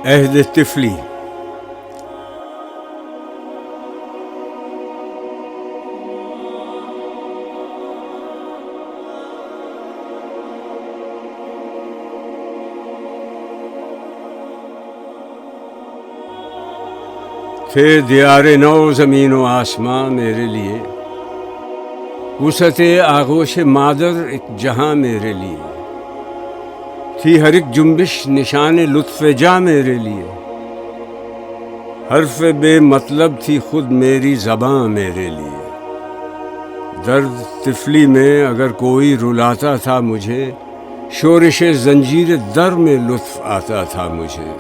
عہد طفلی. تھے دیار نو زمین و آسماں میرے لیے، وسعت آغوش مادر ایک جہاں میرے لیے، تھی ہر ایک جنبش نشان لطف جاں میرے لیے، حرف بے مطلب تھی خود میری زباں میرے لیے. درد طفلی میں اگر کوئی رلاتا تھا مجھے، شورش زنجیر در میں لطف آتا تھا مجھے.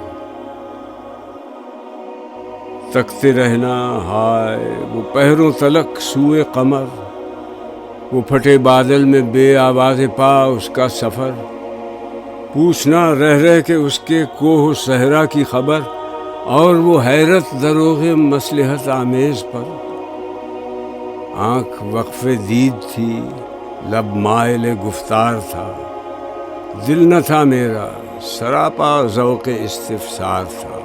تکتے رہنا ہائے وہ پہروں تلک سوئے قمر، وہ پھٹے بادل میں بے آواز پا اس کا سفر. پوچھنا رہ رہ کے اس کے کوہ و صحرا کی خبر، اور وہ حیرت دروغ مصلحت آمیز پر. آنکھ وقف دید تھی، لب مائل گفتار تھا، دل نہ تھا میرا سراپا ذوق استفسار تھا.